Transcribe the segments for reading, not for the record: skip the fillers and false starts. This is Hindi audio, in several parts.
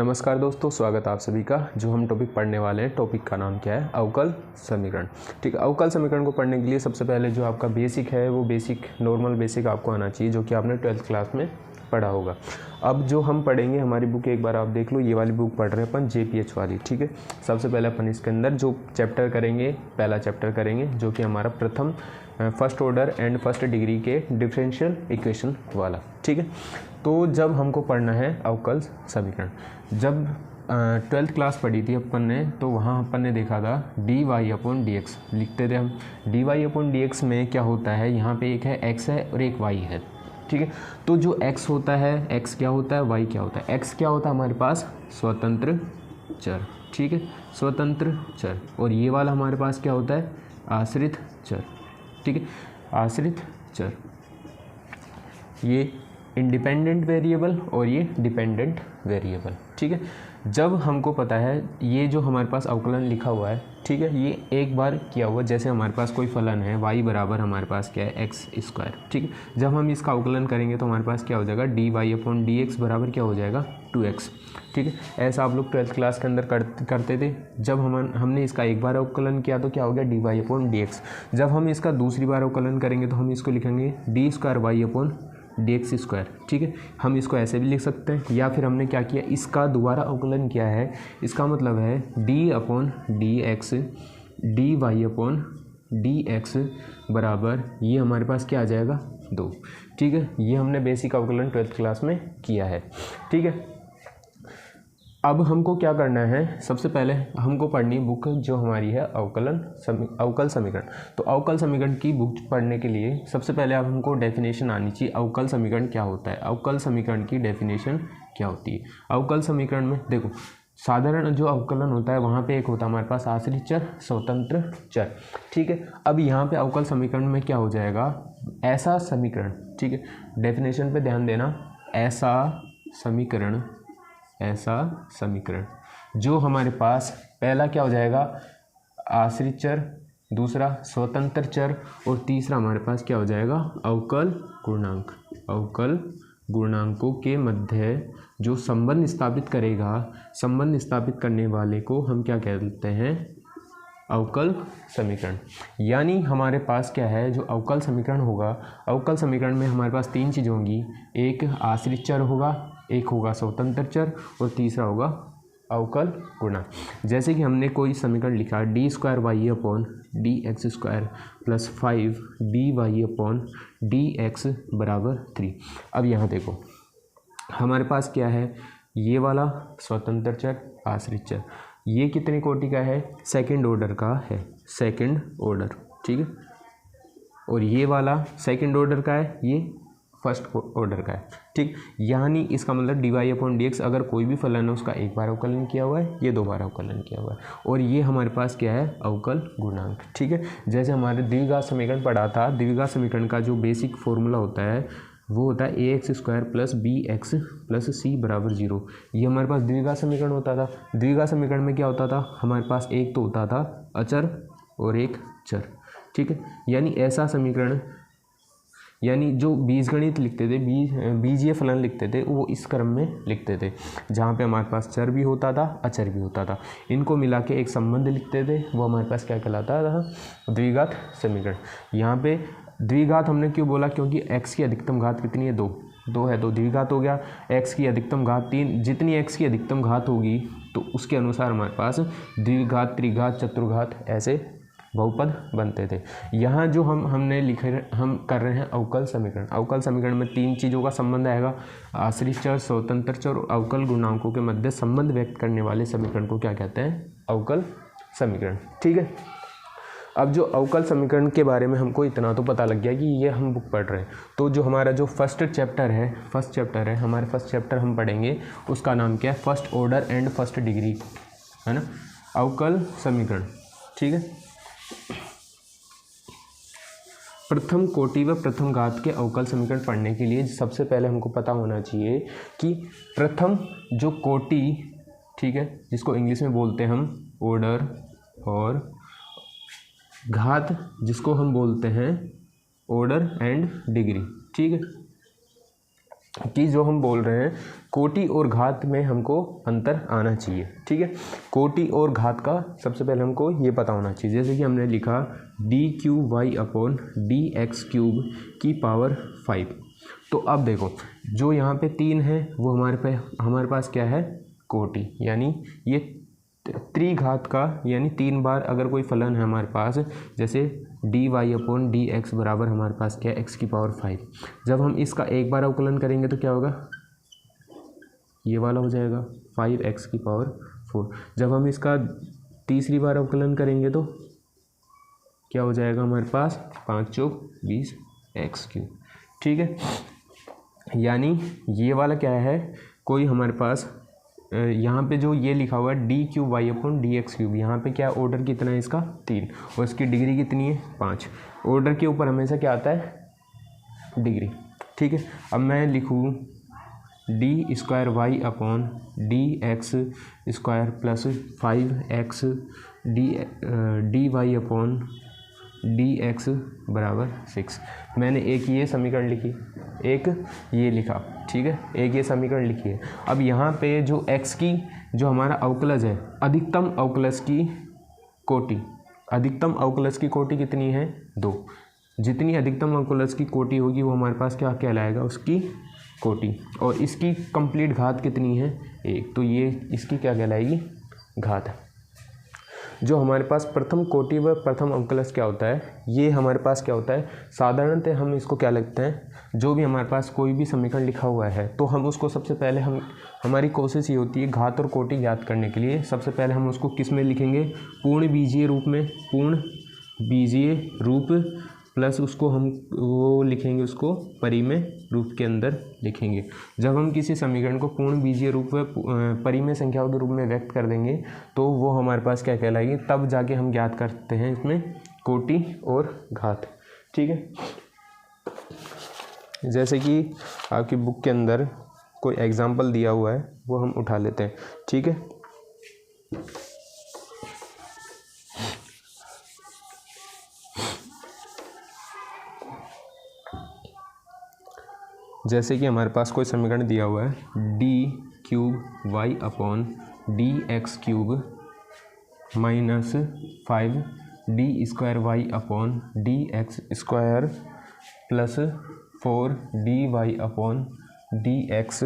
नमस्कार दोस्तों, स्वागत है आप सभी का। जो हम टॉपिक पढ़ने वाले हैं, टॉपिक का नाम क्या है? अवकल समीकरण। ठीक है, अवकल समीकरण को पढ़ने के लिए सबसे पहले जो आपका बेसिक है वो नॉर्मल बेसिक आपको आना चाहिए, जो कि आपने 12th क्लास में पढ़ा होगा। अब जो हम पढ़ेंगे, हमारी बुक एक बार आप देख लो, ये वाली बुक पढ़ रहे हैं अपन, JPH वाली। ठीक है, सबसे पहले अपन इसके अंदर जो चैप्टर करेंगे, पहला चैप्टर करेंगे जो कि हमारा प्रथम first order and first degree के डिफरेंशियल इक्वेशन वाला। ठीक है, तो जब हमको पढ़ना है अवकल समीकरण, जब 12th क्लास पढ़ी थी अपन ने, तो वहाँ अपन ने देखा था dy/dx लिखते थे हम। dy/dx में क्या होता है, यहाँ पे एक है x है और एक y है। ठीक है, तो जो x होता है, x क्या होता है, y क्या होता है। x क्या होता है हमारे पास? स्वतंत्र चर। ठीक है, स्वतंत्र चर। और ये वाला हमारे पास क्या होता है? आश्रित चर। ठीक है, आश्रित चर। ये इंडिपेंडेंट वेरिएबल और ये डिपेंडेंट वेरिएबल। ठीक है, जब हमको पता है ये जो हमारे पास अवकलन लिखा हुआ है, ठीक है, ये एक बार किया हुआ, जैसे हमारे पास कोई फलन है y बराबर हमारे पास क्या है, x²। ठीक है, जब हम इसका अवकलन करेंगे तो हमारे पास क्या हो जाएगा, dy/dx बराबर क्या हो जाएगा, 2x। ठीक है, ऐसा आप लोग 12th क्लास के अंदर करते थे। जब हमने इसका एक बार अवकलन किया तो क्या हो गया, dy/dx। जब हम इसका दूसरी बार अवकलन करेंगे तो हम इसको लिखेंगे d²y/dx²। ठीक है, हम इसको ऐसे भी लिख सकते हैं, या फिर हमने क्या किया, इसका दोबारा अवकलन किया है। इसका मतलब है d/dx dy/dx बराबर ये हमारे पास क्या आ जाएगा, 2। ठीक है, ये हमने बेसिक अवकलन 12th क्लास में किया है। ठीक है, अब हमको क्या करना है, सबसे पहले हमको पढ़नी बुक जो हमारी है अवकल समीकरण। तो अवकल समीकरण की बुक पढ़ने के लिए सबसे पहले अब हमको डेफिनेशन आनी चाहिए, अवकल समीकरण क्या होता है, अवकल समीकरण की डेफिनेशन क्या होती है। अवकल समीकरण में देखो, साधारण जो अवकलन होता है वहाँ पे एक होता है हमारे पास आश्रित चर, स्वतंत्र चर। ठीक है, अब यहाँ पे अवकल समीकरण में क्या हो जाएगा, ऐसा समीकरण। ठीक है, डेफिनेशन पे ध्यान देना, ऐसा समीकरण जो हमारे पास पहला क्या हो जाएगा, आश्रित चर, दूसरा स्वतंत्र चर, और तीसरा हमारे पास क्या हो जाएगा, अवकल गुणांक। अवकल गुणांकों के मध्य जो संबंध स्थापित करेगा, संबंध स्थापित करने वाले को हम क्या कहते हैं, अवकल समीकरण। यानी हमारे पास क्या है, जो अवकल समीकरण होगा, अवकल समीकरण में हमारे पास तीन चीज़ होंगी, एक आश्रित चर होगा, एक होगा स्वतंत्र चर, और तीसरा होगा अवकल गुणांक। जैसे कि हमने कोई समीकरण लिखा, d²y/dx² + 5dy/dx बराबर 3। अब यहाँ देखो, हमारे पास क्या है, ये वाला स्वतंत्र चर, आश्रित चर, ये कितने कोटि का है, सेकंड ऑर्डर का है, सेकंड ऑर्डर। ठीक है, और ये वाला सेकंड ऑर्डर का है, ये फर्स्ट ऑर्डर का है। ठीक, यानी इसका मतलब dy/dx अगर कोई भी फलन है उसका एक बार अवकलन किया हुआ है, ये 2 बार अवकलन किया हुआ है, और ये हमारे पास क्या है, अवकल गुणांक। ठीक है, जैसे हमारे द्विघात समीकरण पढ़ा था, द्विघात समीकरण का जो बेसिक फॉर्मूला होता है वो होता है ax² + bx + c बराबर 0। ये हमारे पास द्विघात समीकरण होता था। द्विघात समीकरण में क्या होता था, हमारे पास एक तो होता था अचर और एक चर। ठीक है, यानी ऐसा समीकरण, यानी जो बीजगणित लिखते थे, बीजीय फलन लिखते थे, वो इस क्रम में लिखते थे, जहाँ पे हमारे पास चर भी होता था, अचर भी होता था, इनको मिला के एक संबंध लिखते थे, वो हमारे पास क्या कहलाता था, द्विघात समीकरण। यहाँ पे द्विघात हमने क्यों बोला, क्योंकि x की अधिकतम घात कितनी है, 2 है, तो द्विघात हो गया। x की अधिकतम घात 3, जितनी x की अधिकतम घात होगी तो उसके अनुसार हमारे पास द्विघात, त्रिघात, चतुर्घात ऐसे बहुपद बनते थे। यहाँ जो हम कर रहे हैं अवकल समीकरण। अवकल समीकरण में 3 चीज़ों का संबंध आएगा, आश्रित चर, स्वतंत्र चर और अवकल गुणांकों के मध्य संबंध व्यक्त करने वाले समीकरण को क्या कहते हैं, अवकल समीकरण। ठीक है, अब जो अवकल समीकरण के बारे में हमको इतना तो पता लग गया कि ये हम बुक पढ़ रहे हैं। तो जो हमारा जो फर्स्ट चैप्टर है, हमारे फर्स्ट चैप्टर हम पढ़ेंगे, उसका नाम क्या है, first order and first degree, है ना, अवकल समीकरण। ठीक है, प्रथम कोटि व प्रथम घात के अवकल समीकरण पढ़ने के लिए सबसे पहले हमको पता होना चाहिए कि प्रथम जो कोटि, ठीक है, जिसको इंग्लिश में बोलते हैं हम ऑर्डर, और घात जिसको हम बोलते हैं ऑर्डर एंड डिग्री। ठीक है, कि जो हम बोल रहे हैं कोटि और घात में हमको अंतर आना चाहिए, ठीक है। कोटि और घात का सबसे पहले हमको ये पता होना चाहिए, जैसे कि हमने लिखा d³ की पावर 5। तो अब देखो जो यहाँ पे 3 है वो हमारे पास क्या है, कोटि, यानी ये त्रिघात का, यानी 3 बार अगर कोई फलन है हमारे पास, जैसे dy/dx बराबर हमारे पास क्या है, x की पावर 5। जब हम इसका एक बार अवकलन करेंगे तो क्या होगा, ये वाला हो जाएगा 5x की पावर 4। जब हम इसका तीसरी बार अवकलन करेंगे तो क्या हो जाएगा हमारे पास 5 चौक 20 x³, ठीक है। यानी ये वाला क्या है, कोई हमारे पास यहाँ पे जो ये लिखा हुआ है d³y/dx³, यहाँ पे क्या ऑर्डर कितना है इसका 3, और इसकी डिग्री कितनी है 5। ऑर्डर के ऊपर हमेशा क्या आता है, डिग्री, ठीक है। अब मैं लिखूँ d² y/dx² plus 5x dy/dx बराबर 6। मैंने एक ये समीकरण लिखी, एक ये लिखा, ठीक है, एक ये समीकरण लिखी है। अब यहाँ पे जो x की जो हमारा अवकलज है, अधिकतम अवकलज की कोटि, अधिकतम अवकलज की कोटि कितनी है 2। जितनी अधिकतम अवकलज की कोटि होगी वो हमारे पास क्या कहलाएगा, उसकी कोटि। और इसकी कंप्लीट घात कितनी है 1, तो ये इसकी क्या कहलाएगी, घात। जो हमारे पास प्रथम कोटि व प्रथम अवकलज क्या होता है, ये हमारे पास क्या होता है, साधारणतः हम इसको क्या लिखते हैं, जो भी हमारे पास कोई भी समीकरण लिखा हुआ है तो हम उसको सबसे पहले हमारी कोशिश ये होती है घात और कोटि ज्ञात करने के लिए, सबसे पहले हम उसको किस में लिखेंगे, पूर्ण बीजीय रूप में, पूर्ण बीजीय रूप प्लस उसको हम वो लिखेंगे, उसको परिमेय रूप के अंदर लिखेंगे। जब हम किसी समीकरण को पूर्ण बीजीय रूप व परिमेय संख्याओं के रूप में व्यक्त कर देंगे तो वो हमारे पास क्या कहलाएगी, तब जाके हम ज्ञात करते हैं इसमें कोटि और घात, ठीक है। जैसे कि आपकी बुक के अंदर कोई एग्जाम्पल दिया हुआ है वो हम उठा लेते हैं, ठीक है। जैसे कि हमारे पास कोई समीकरण दिया हुआ है d³ y/dx³ -5 d² y/dx² +4 dy/dx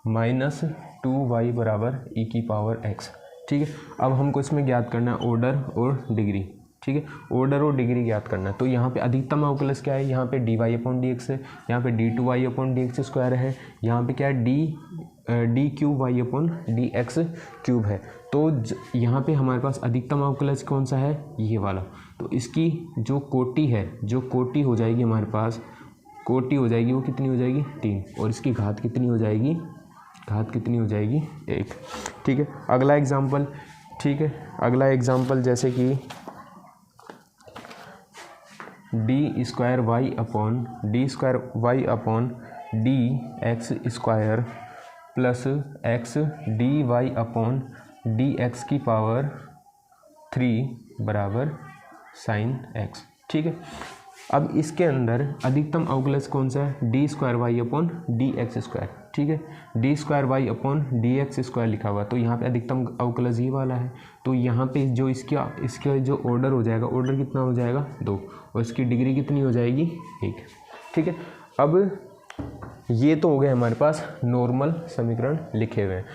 -2y बराबर e⁻x, ठीक है। अब हमको इसमें ज्ञात करना है ऑर्डर और डिग्री, ठीक है, ऑर्डर और डिग्री ज्ञात करना है। तो यहाँ पे अधिकतम अवकलज क्या है, यहाँ पे dy/dx है, यहाँ पे d2y/dx² है, यहाँ पे क्या है d³ है। तो यहाँ पे हमारे पास अधिकतम अवकलज कौन सा है, ये वाला। तो इसकी जो कोटि है, जो कोटि हो जाएगी हमारे पास, कोटि हो जाएगी वो कितनी हो जाएगी 3, और इसकी घात कितनी हो जाएगी, घात कितनी हो जाएगी 1, ठीक है। अगला एग्जाम्पल, ठीक है, अगला एग्जाम्पल जैसे कि d² y/dx² plus x dy/dx³ बराबर sin x, ठीक है। अब इसके अंदर अधिकतम अवकलज कौन सा है, d² y/dx², ठीक है, d² y/dx² लिखा हुआ, तो यहाँ पे अधिकतम अवकलज ये वाला है। तो यहाँ पे जो इसका जो ऑर्डर हो जाएगा, ऑर्डर कितना हो जाएगा 2, और इसकी डिग्री कितनी हो जाएगी 1, ठीक है। अब ये तो हो गए हमारे पास नॉर्मल समीकरण लिखे हुए हैं।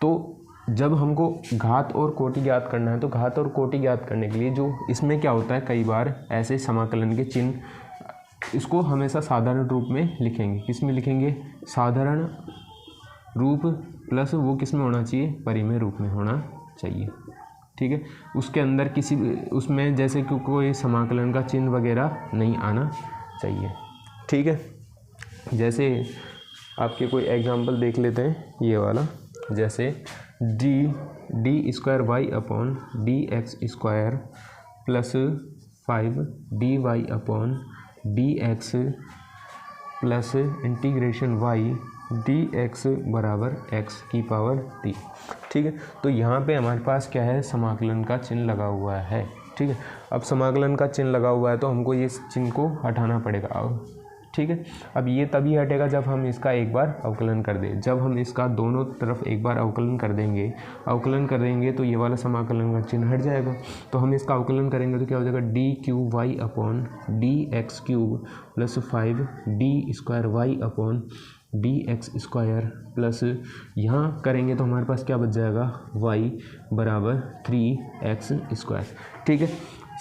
तो जब हमको घात और कोटि ज्ञात करना है, तो घात और कोटि ज्ञात करने के लिए जो इसमें क्या होता है, कई बार ऐसे समाकलन के चिन्ह, इसको हमेशा साधारण रूप में लिखेंगे। किस में लिखेंगे, साधारण रूप प्लस वो किस में होना चाहिए, परिमेय रूप में होना चाहिए, ठीक है। उसके अंदर उसमें जैसे कि कोई समाकलन का चिन्ह वगैरह नहीं आना चाहिए, ठीक है। जैसे आपके कोई एग्जांपल देख लेते हैं, ये वाला, जैसे d² y/dx² plus 5 dy/dx plus integration y dx बराबर x⁻3, ठीक है। तो यहाँ पे हमारे पास क्या है, समाकलन का चिन्ह लगा हुआ है, ठीक है। अब समाकलन का चिन्ह लगा हुआ है तो हमको ये चिन्ह को हटाना पड़ेगा अब, ठीक है। अब ये तभी हटेगा जब हम इसका एक बार अवकलन कर दें। जब हम इसका दोनों तरफ एक बार अवकलन कर देंगे तो ये वाला समाकलन का चिन्ह हट जाएगा। तो हम इसका अवकलन करेंगे तो क्या हो जाएगा, d cube y upon D x cube plus 5 d square y upon D x square plus यहाँ करेंगे तो हमारे पास क्या बच जाएगा, y बराबर 3x स्क्वायर। ठीक है,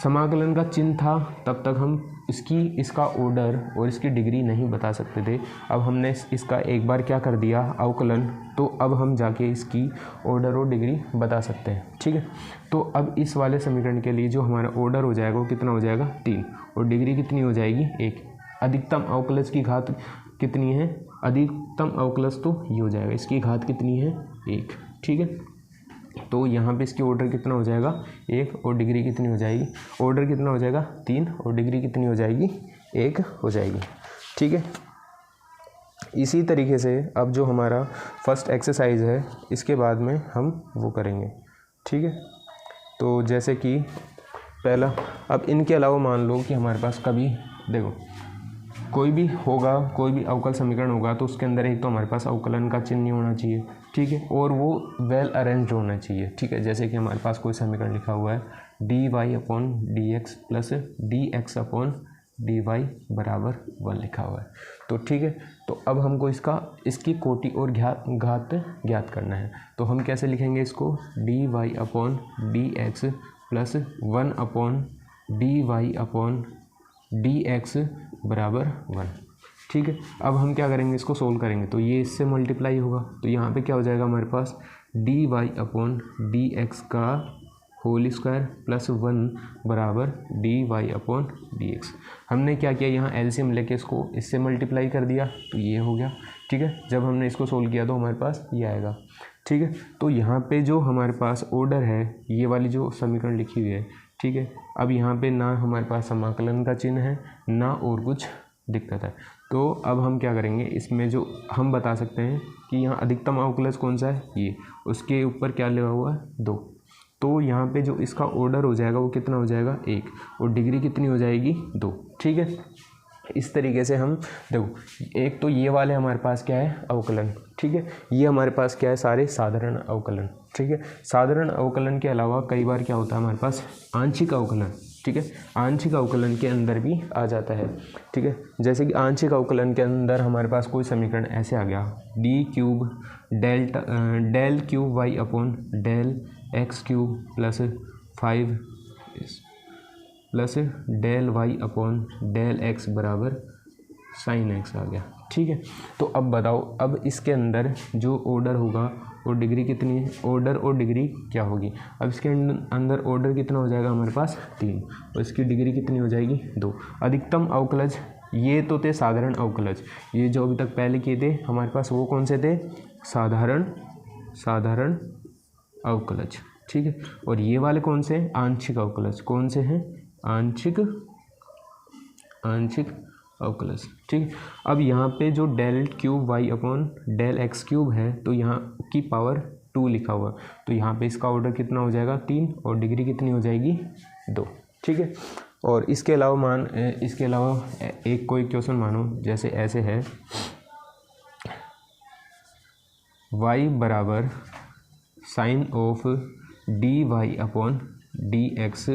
समाकलन का चिन्ह था तब तक हम इसका ऑर्डर और इसकी डिग्री नहीं बता सकते थे। अब हमने इसका एक बार क्या कर दिया, अवकलन, तो अब हम जाके इसकी ऑर्डर और डिग्री बता सकते हैं। ठीक है, तो अब इस वाले समीकरण के लिए जो हमारा ऑर्डर हो जाएगा वो कितना हो जाएगा, 3, और डिग्री कितनी हो जाएगी, 1। अधिकतम अवकलज की घात कितनी है, अधिकतम अवकलज तो ये हो जाएगा, इसकी घात कितनी है, 1। ठीक है, तो यहाँ पे इसकी ऑर्डर कितना हो जाएगा, 1, और डिग्री कितनी हो जाएगी, ऑर्डर कितना हो जाएगा, 3, और डिग्री कितनी हो जाएगी, 1 हो जाएगी। ठीक है, इसी तरीके से अब जो हमारा फर्स्ट एक्सरसाइज है इसके बाद में हम वो करेंगे। ठीक है, तो जैसे कि पहला, अब इनके अलावा मान लो कि हमारे पास कभी देखो कोई भी अवकल समीकरण होगा तो उसके अंदर एक तो हमारे पास अवकलन का चिन्ह नहीं होना चाहिए। ठीक है, और वो वेल अरेंज्ड होना चाहिए। ठीक है, जैसे कि हमारे पास कोई समीकरण लिखा हुआ है d Y upon D x plus d x upon d y बराबर 1 लिखा हुआ है। तो ठीक है, तो अब हमको इसकी कोटि और घात ज्ञात करना है। तो हम कैसे लिखेंगे इसको, d Y upon D x plus 1 upon d Y upon D x बराबर 1। ठीक है, अब हम क्या करेंगे, इसको सोल्व करेंगे तो ये इससे मल्टीप्लाई होगा, तो यहाँ पे क्या हो जाएगा हमारे पास, D Y upon D X का होल स्क्वायर प्लस 1 बराबर D Y upon D X. हमने क्या किया, यहाँ एलसीएम लेके इसको इससे मल्टीप्लाई कर दिया तो ये हो गया। ठीक है, जब हमने इसको सोल्व किया तो हमारे पास ये आएगा। ठीक है, तो यहाँ पे जो हमारे पास ऑर्डर है, ये वाली जो समीकरण लिखी हुई है, ठीक है, अब यहाँ पे ना हमारे पास समाकलन का चिन्ह है ना और कुछ दिक्कत है। तो अब हम क्या करेंगे, इसमें जो हम बता सकते हैं कि यहाँ अधिकतम अवकलज कौन सा है, ये, उसके ऊपर क्या लगा हुआ है, 2। तो यहाँ पे जो इसका ऑर्डर हो जाएगा वो कितना हो जाएगा, 1, और डिग्री कितनी हो जाएगी, 2। ठीक है, इस तरीके से हम देखो, एक तो ये वाले हमारे पास क्या है, अवकलन। ठीक है, ये हमारे पास क्या है, सारे साधारण अवकलन। ठीक है, साधारण अवकलन के अलावा कई बार क्या होता है हमारे पास, आंशिक अवकलन। ठीक है, आंशिक अवकलन के अंदर भी आ जाता है। ठीक है, जैसे कि आंशिक अवकलन के अंदर हमारे पास कोई समीकरण ऐसे आ गया, d cube del cube y upon del x cube plus 5 plus del y upon del x बराबर साइन एक्स आ गया। ठीक है, तो अब बताओ, अब इसके अंदर जो ऑर्डर होगा और डिग्री कितनी है, ऑर्डर और डिग्री क्या होगी। अब इसके अंदर ऑर्डर कितना हो जाएगा हमारे पास, 3, और इसकी डिग्री कितनी हो जाएगी, 2। अधिकतम अवकलज, ये तो थे साधारण अवकलज, ये जो अभी तक पहले किए थे हमारे पास वो कौन से थे, साधारण अवकलज। ठीक है, और ये वाले कौन से, आंशिक अवकलज। कौन से हैं, आंशिक अवकलज। ठीक है, अब यहाँ पे जो del cube y upon del x cube है तो यहाँ की पावर 2 लिखा हुआ, तो यहाँ पे इसका ऑर्डर कितना हो जाएगा, 3, और डिग्री कितनी हो जाएगी, 2। ठीक है, और इसके अलावा एक कोई क्वेश्चन मानो, जैसे ऐसे है, y बराबर sine of d Y upon D x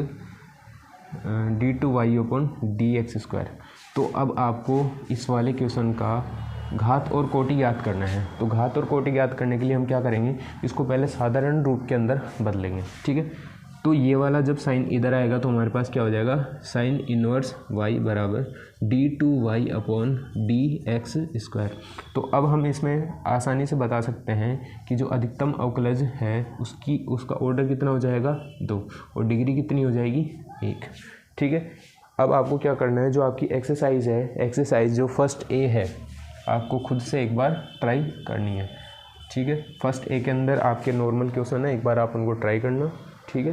d2y upon D x square. तो अब आपको इस वाले क्वेश्चन का घात और कोटि ज्ञात करना है। तो घात और कोटि ज्ञात करने के लिए हम क्या करेंगे, इसको पहले साधारण रूप के अंदर बदलेंगे। ठीक है, तो ये वाला जब साइन इधर आएगा तो हमारे पास क्या हो जाएगा, साइन इनवर्स y बराबर d2y upon D x square. तो अब हम इसमें आसानी से बता सकते हैं कि जो अधिकतम अवकलज है उसका ऑर्डर कितना हो जाएगा, 2, और डिग्री कितनी हो जाएगी, 1। ठीक है, अब आपको क्या करना है, जो आपकी एक्सरसाइज जो फर्स्ट ए है, आपको खुद से एक बार ट्राई करनी है। ठीक है, फर्स्ट ए के अंदर आपके नॉर्मल क्वेश्चन है, एक बार आप उनको ट्राई करना। ठीक है।